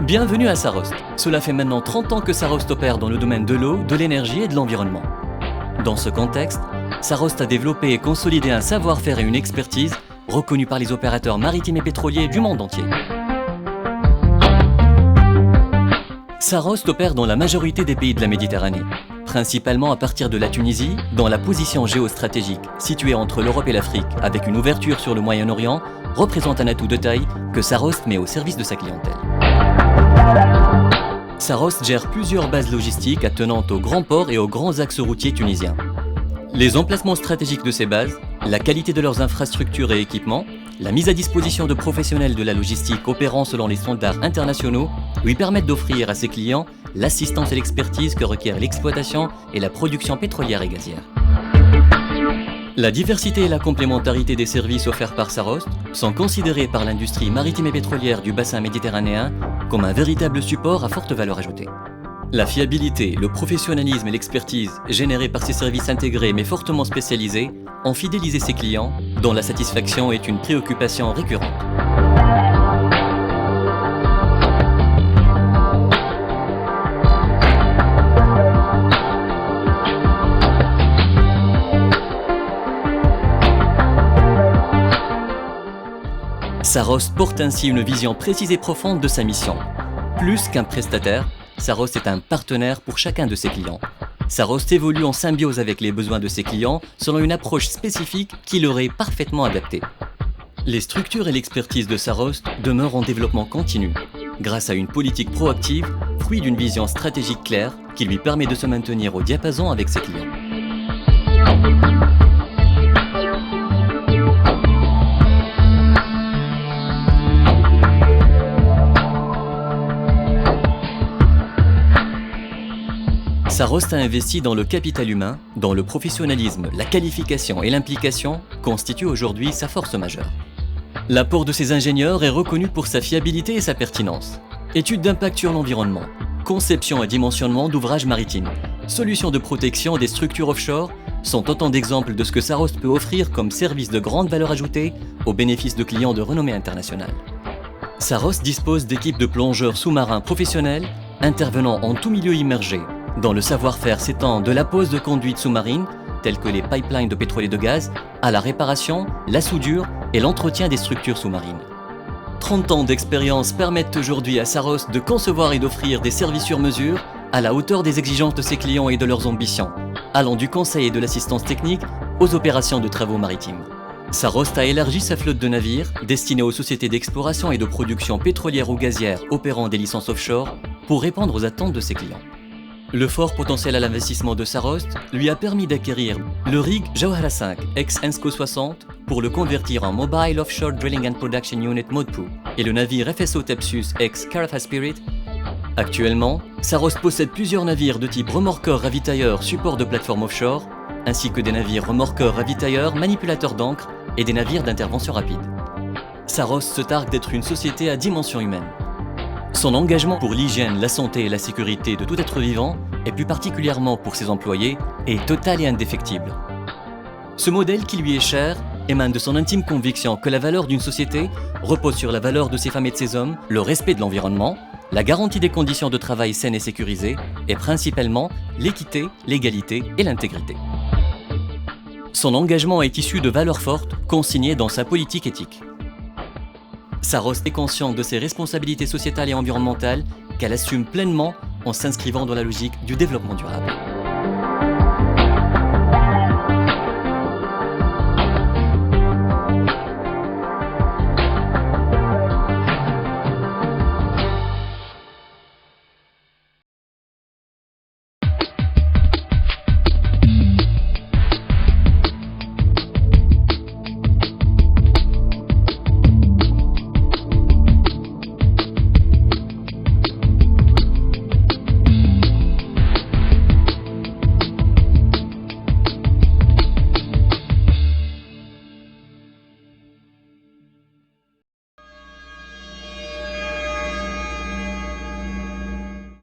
Bienvenue à Sarost. Cela fait maintenant 30 ans que Sarost opère dans le domaine de l'eau, de l'énergie et de l'environnement. Dans ce contexte, Sarost a développé et consolidé un savoir-faire et une expertise reconnus par les opérateurs maritimes et pétroliers du monde entier. Sarost opère dans la majorité des pays de la Méditerranée, principalement à partir de la Tunisie, dans la position géostratégique située entre l'Europe et l'Afrique, avec une ouverture sur le Moyen-Orient, représente un atout de taille que Sarost met au service de sa clientèle. Sarost gère plusieurs bases logistiques attenantes aux grands ports et aux grands axes routiers tunisiens. Les emplacements stratégiques de ces bases, la qualité de leurs infrastructures et équipements, la mise à disposition de professionnels de la logistique opérant selon les standards internationaux lui permettent d'offrir à ses clients l'assistance et l'expertise que requiert l'exploitation et la production pétrolière et gazière. La diversité et la complémentarité des services offerts par Sarost sont considérés par l'industrie maritime et pétrolière du bassin méditerranéen comme un véritable support à forte valeur ajoutée. La fiabilité, le professionnalisme et l'expertise générés par ces services intégrés mais fortement spécialisés ont fidélisé ses clients, dont la satisfaction est une préoccupation récurrente. Sarost porte ainsi une vision précise et profonde de sa mission. Plus qu'un prestataire, Sarost est un partenaire pour chacun de ses clients. Sarost évolue en symbiose avec les besoins de ses clients selon une approche spécifique qui leur est parfaitement adaptée. Les structures et l'expertise de Sarost demeurent en développement continu, grâce à une politique proactive, fruit d'une vision stratégique claire qui lui permet de se maintenir au diapason avec ses clients. Sarost a investi dans le capital humain, dont le professionnalisme, la qualification et l'implication constituent aujourd'hui sa force majeure. L'apport de ses ingénieurs est reconnu pour sa fiabilité et sa pertinence. Études d'impact sur l'environnement, conception et dimensionnement d'ouvrages maritimes, solutions de protection des structures offshore sont autant d'exemples de ce que Sarost peut offrir comme service de grande valeur ajoutée au bénéfice de clients de renommée internationale. Sarost dispose d'équipes de plongeurs sous-marins professionnels intervenant en tout milieu immergé, dont le savoir-faire s'étend de la pose de conduites sous-marines, telles que les pipelines de pétrole et de gaz, à la réparation, la soudure et l'entretien des structures sous-marines. 30 ans d'expérience permettent aujourd'hui à Sarost de concevoir et d'offrir des services sur mesure à la hauteur des exigences de ses clients et de leurs ambitions, allant du conseil et de l'assistance technique aux opérations de travaux maritimes. Sarost a élargi sa flotte de navires destinés aux sociétés d'exploration et de production pétrolière ou gazière opérant des licences offshore pour répondre aux attentes de ses clients. Le fort potentiel à l'investissement de Sarost lui a permis d'acquérir le rig Jawhara 5 ex-Ensco 60 pour le convertir en Mobile Offshore Drilling and Production Unit MODPU et le navire FSO Thepsus ex-Carafa Spirit. Actuellement, Sarost possède plusieurs navires de type remorqueur ravitailleur support de plateforme offshore, ainsi que des navires remorqueurs ravitailleurs manipulateurs d'encre et des navires d'intervention rapide. Sarost se targue d'être une société à dimension humaine. Son engagement pour l'hygiène, la santé et la sécurité de tout être vivant, et plus particulièrement pour ses employés, est total et indéfectible. Ce modèle qui lui est cher émane de son intime conviction que la valeur d'une société repose sur la valeur de ses femmes et de ses hommes, le respect de l'environnement, la garantie des conditions de travail saines et sécurisées, et principalement l'équité, l'égalité et l'intégrité. Son engagement est issu de valeurs fortes consignées dans sa politique éthique. Sarost est consciente de ses responsabilités sociétales et environnementales qu'elle assume pleinement en s'inscrivant dans la logique du développement durable.